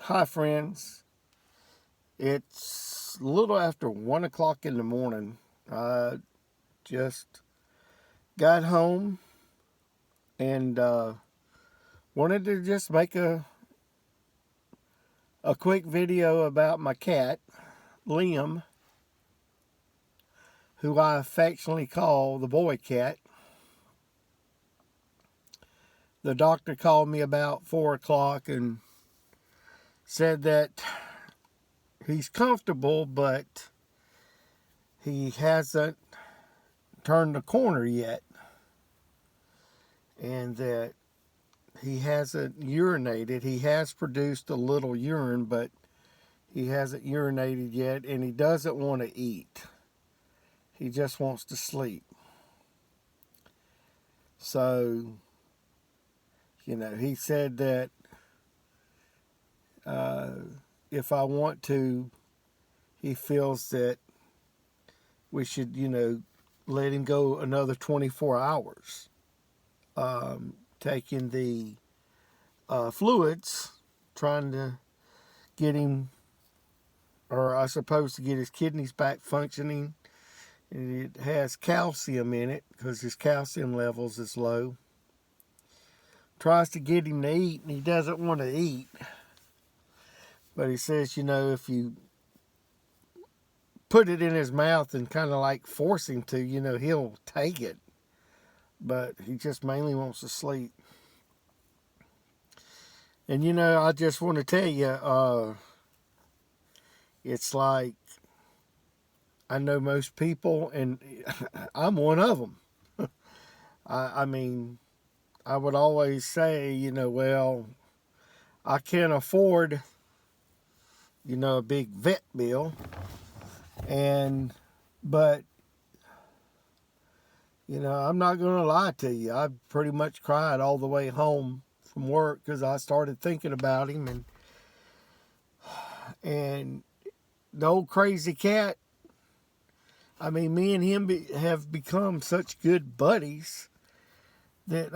Hi, friends. It's a little after 1 o'clock in the morning. I just got home and wanted to just make a quick video about my cat, Liam, who I affectionately call the boy cat. The doctor called me about 4 o'clock and said that he's comfortable, but he hasn't turned the corner yet, and that he hasn't urinated. He has produced a little urine, but he hasn't urinated yet, and he doesn't want to eat. He just wants to sleep. So, he said that uh, if I want to, he feels that we should, let him go another 24 hours, taking the fluids, trying to get him, or I suppose to get his kidneys back functioning. It has calcium in it because his calcium levels is low. Tries to get him to eat, and he doesn't want to eat. But he says, if you put it in his mouth and kind of like force him to, he'll take it. But he just mainly wants to sleep. And, I just want to tell you, it's like, I know most people, and I'm one of them. I mean, I would always say, well, I can't afford, a big vet bill. But, I'm not going to lie to you. I pretty much cried all the way home from work because I started thinking about him. And the old crazy cat, I mean, me and him have become such good buddies that,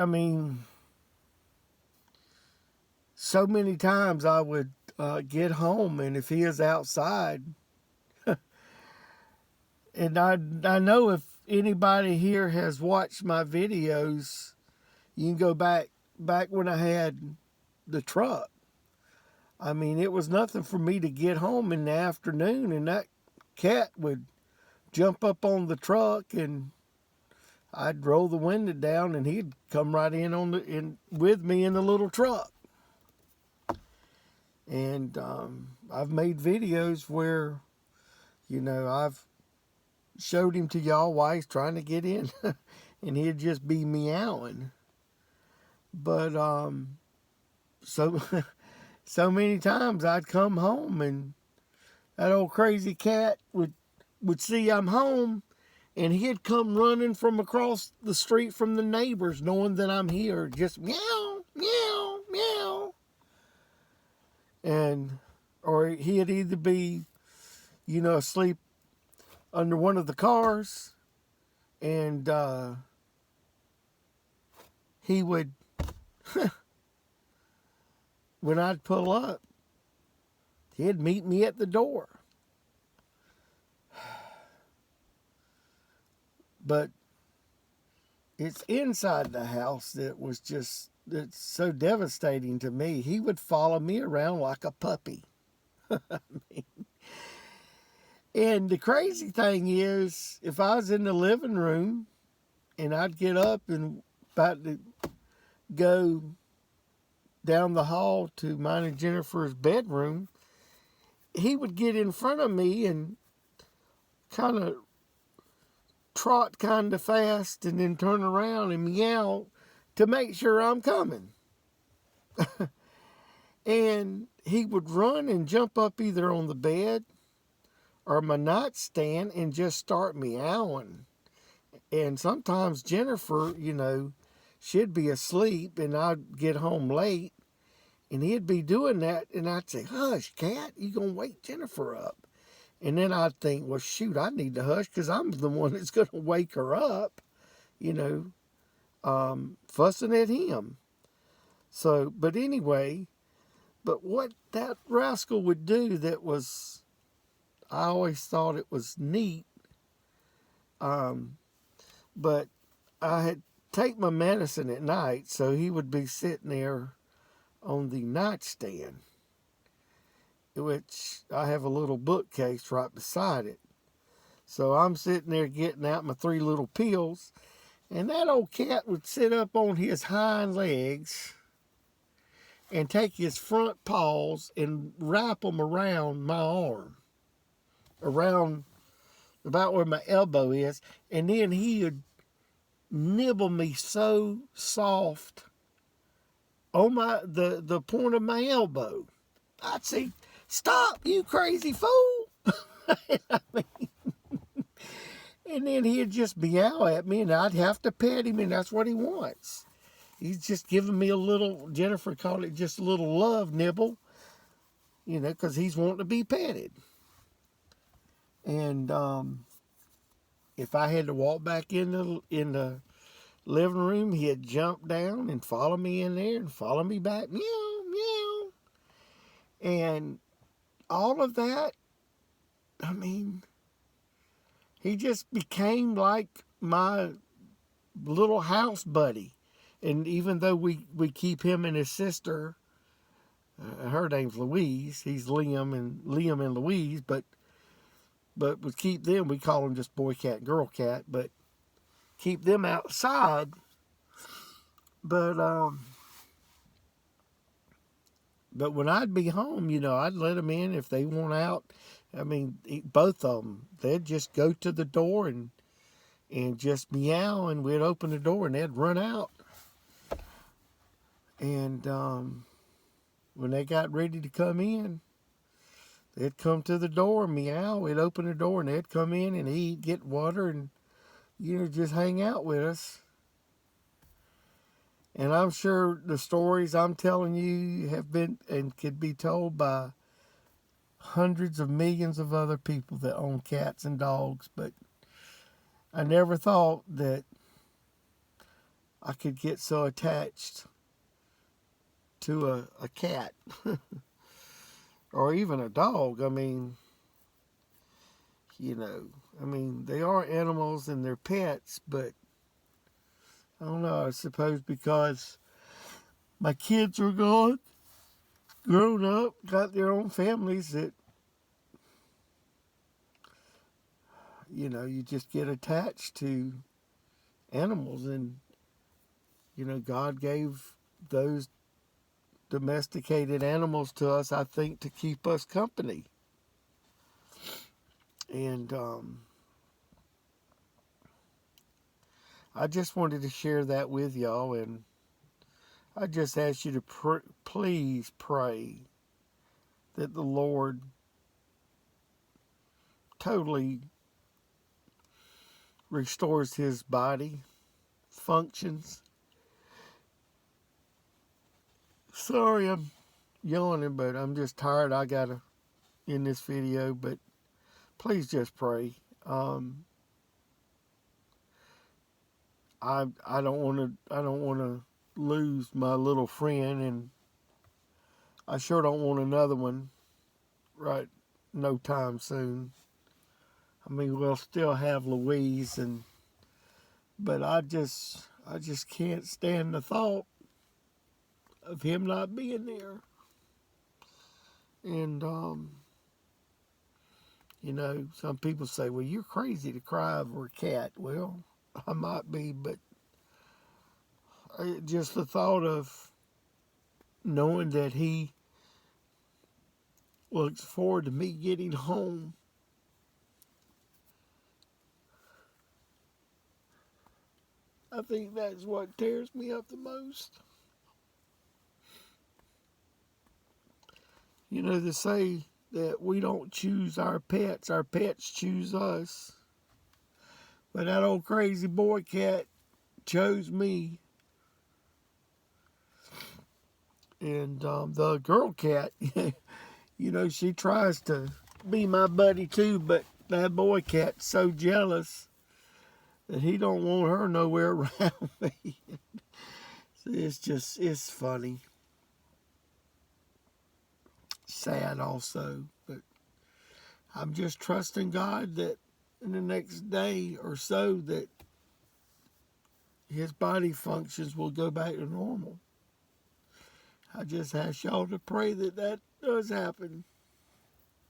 so many times I would get home, and if he is outside, and I know if anybody here has watched my videos, you can go back when I had the truck. I mean, it was nothing for me to get home in the afternoon, and that cat would jump up on the truck, and I'd roll the window down, and he'd come right in with me in the little truck. And I've made videos where, I've showed him to y'all while he's trying to get in, and he'd just be meowing. But so so many times I'd come home, and that old crazy cat would see I'm home, and he'd come running from across the street from the neighbors, knowing that I'm here, just meow, meow, meow. And or he'd either be, asleep under one of the cars, and he would, when I'd pull up, he'd meet me at the door. But it's inside the house that's so devastating to me. He would follow me around like a puppy. I mean, and the crazy thing is, if I was in the living room and I'd get up and about to go down the hall to mine and Jennifer's bedroom, he would get in front of me and kind of trot kind of fast and then turn around and meow to make sure I'm coming. And he would run and jump up either on the bed or my nightstand and just start meowing. And sometimes Jennifer, she'd be asleep, and I'd get home late, and he'd be doing that, and I'd say, "Hush, cat, you gonna wake Jennifer up." And then I'd think, well, shoot, I need to hush because I'm the one that's gonna wake her up, fussing at him. So, but anyway, But what that rascal would do that was, I always thought it was neat. Um, but I had take my medicine at night, so he would be sitting there on the nightstand, which I have a little bookcase right beside it. So I'm sitting there getting out my 3 little pills, and that old cat would sit up on his hind legs and take his front paws and wrap them around my arm, around about where my elbow is, and then he would nibble me so soft on the point of my elbow. I'd say, "Stop, you crazy fool!" I mean, and then he'd just meow at me, and I'd have to pet him, and that's what he wants. He's just giving me a little, Jennifer called it just a little love nibble, because he's wanting to be petted. And if I had to walk back in the living room, he'd jump down and follow me in there and follow me back, meow, meow. And all of that, I mean, he just became like my little house buddy. And even though we keep him and his sister, her name's Louise, he's Liam and Louise, but we keep them, we call them just boy cat, girl cat, but keep them outside. But when I'd be home, I'd let them in if they want out. I mean, both of them, they'd just go to the door and just meow, and we'd open the door and they'd run out. And when they got ready to come in, they'd come to the door, meow, we'd open the door, and they'd come in and eat, get water, and, just hang out with us. And I'm sure the stories I'm telling you have been and could be told by hundreds of millions of other people that own cats and dogs, but I never thought that I could get so attached to a cat or even a dog. I mean, they are animals and they're pets, but I don't know, I suppose because my kids are gone, grown up, got their own families, that, you just get attached to animals. And, God gave those domesticated animals to us, I think, to keep us company. And I just wanted to share that with y'all, and I just ask you to please pray that the Lord totally restores his body, functions. Sorry, I'm yawning, but I'm just tired. I gotta end this video, but please just pray. I don't want to lose my little friend, and I sure don't want another one right no time soon. I mean, we'll still have Louise, but I just can't stand the thought of him not being there. And some people say, "Well, you're crazy to cry over a cat." Well, I might be, but just the thought of knowing that he looks forward to me getting home, I think that's what tears me up the most. They say that we don't choose our pets choose us. But that old crazy boy cat chose me. And the girl cat, she tries to be my buddy too, but that boy cat's so jealous that he don't want her nowhere around me. So it's funny. sad also. But I'm just trusting God that in the next day or so that his body functions will go back to normal. I just ask y'all to pray that that does happen.